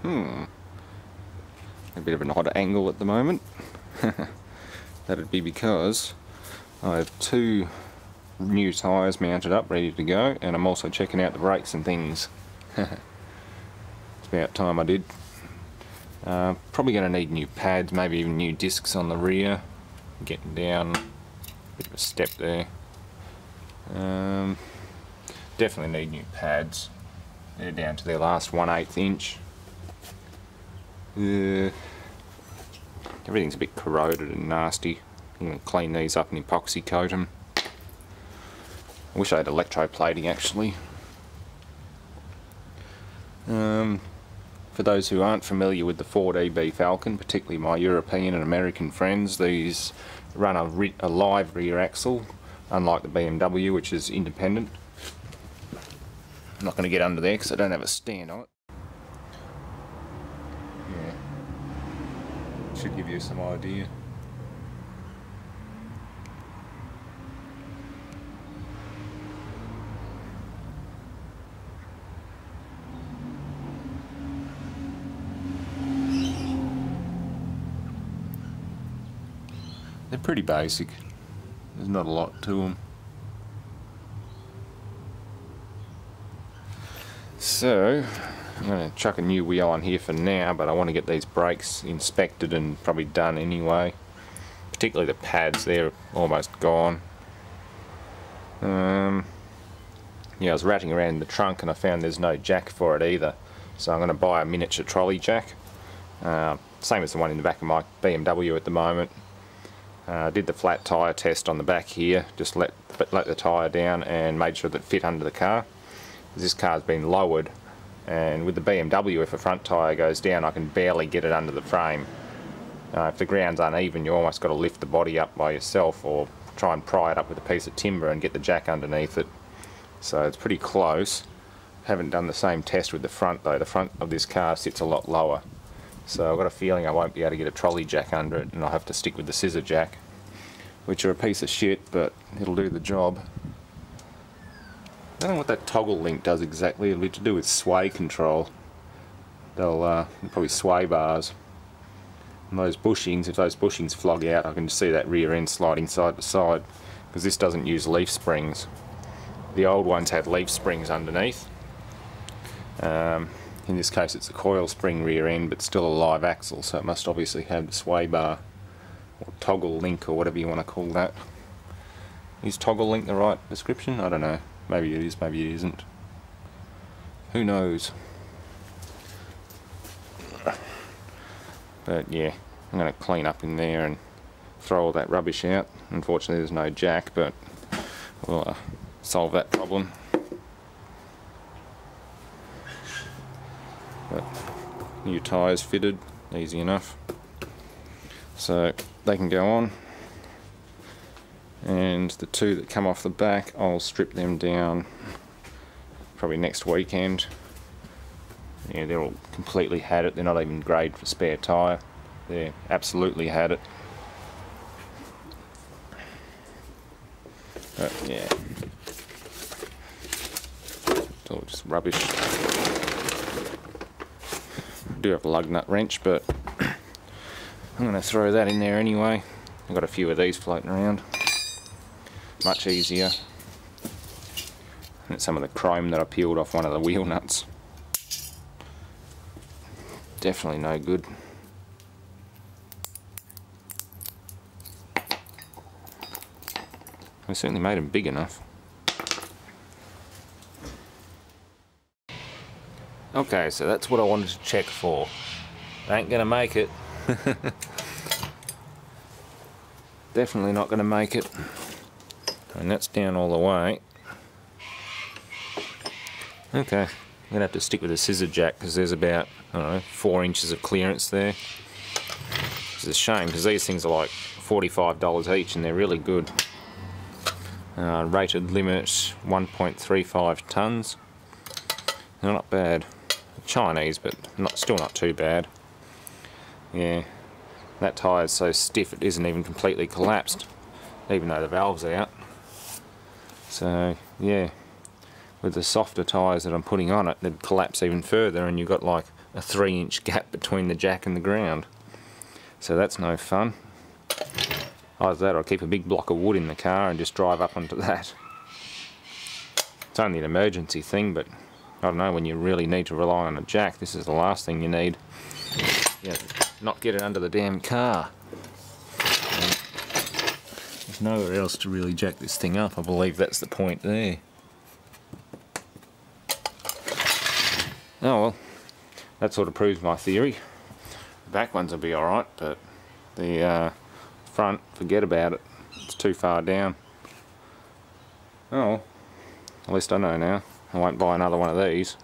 A bit of an odd angle at the moment. That'd be because I have two new tyres mounted up ready to go, and I'm also checking out the brakes and things. It's about time I did. Probably going to need new pads, maybe even new discs on the rear. Getting down a bit of a step there. Definitely need new pads. They're down to their last 1/8 inch. Everything's a bit corroded and nasty. I'm going to clean these up and epoxy coat them. I wish I had electroplating actually. For those who aren't familiar with the 4DB Falcon, particularly my European and American friends, these run a live rear axle, unlike the BMW, which is independent. I'm not going to get under there because I don't have a stand on it. Yeah, should give you some idea. They're pretty basic. There's not a lot to them. So I'm going to chuck a new wheel on here for now, but I want to get these brakes inspected and probably done anyway. Particularly the pads, they're almost gone. Yeah, I was ratting around in the trunk and I found there's no jack for it either. So I'm going to buy a miniature trolley jack. Same as the one in the back of my BMW at the moment. Did the flat tyre test on the back here, just let the tyre down and made sure that it fit under the car. This car's been lowered, and with the BMW, if a front tyre goes down, I can barely get it under the frame. If the ground's uneven, you almost got to lift the body up by yourself or try and pry it up with a piece of timber and get the jack underneath it. So it's pretty close. Haven't done the same test with the front though. The front of this car sits a lot lower. So I've got a feeling I won't be able to get a trolley jack under it, and I'll have to stick with the scissor jack, which are a piece of shit, but it'll do the job. I don't know what that toggle link does exactly. It'll be to do with sway control. They'll probably sway bars. And those bushings, if those bushings flog out, I can just see that rear end sliding side to side, because this doesn't use leaf springs. The old ones had leaf springs underneath. In this case it's a coil spring rear end, but still a live axle, so it must obviously have the sway bar or toggle link or whatever you want to call that. Is toggle link the right description? I don't know. Maybe it is, maybe it isn't. Who knows? But yeah, I'm going to clean up in there and throw all that rubbish out. Unfortunately there's no jack, but we'll solve that problem. But new tyres fitted, easy enough. So they can go on. And the two that come off the back, I'll strip them down probably next weekend. Yeah, they're all completely had it. They're not even graded for spare tyre. They're absolutely had it. But yeah, it's all just rubbish. I do have a lug nut wrench, but I'm going to throw that in there anyway. I've got a few of these floating around. Much easier. And it's some of the chrome that I peeled off one of the wheel nuts. Definitely no good. We certainly made them big enough. Okay, so that's what I wanted to check for. Ain't gonna make it. Definitely not gonna make it. And that's down all the way. Okay, I'm gonna have to stick with a scissor jack because there's about, I don't know, 4 inches of clearance there. Which is a shame because these things are like $45 each and they're really good. Rated limit 1.35 tons. They're not bad. Chinese, but still not too bad. Yeah, that tyre is so stiff it isn't even completely collapsed, even though the valve's out. So yeah, with the softer tyres that I'm putting on it, they'd collapse even further, and you've got like a 3-inch gap between the jack and the ground. So that's no fun. Either that or I'll keep a big block of wood in the car and just drive up onto that. It's only an emergency thing, but I don't know, when you really need to rely on a jack, this is the last thing you need. Yeah, not get it under the damn car. There's nowhere else to really jack this thing up. I believe that's the point there. Oh well, that sort of proves my theory. The back ones will be alright, but the front, forget about it. It's too far down. Oh, at least I know now. I won't buy another one of these.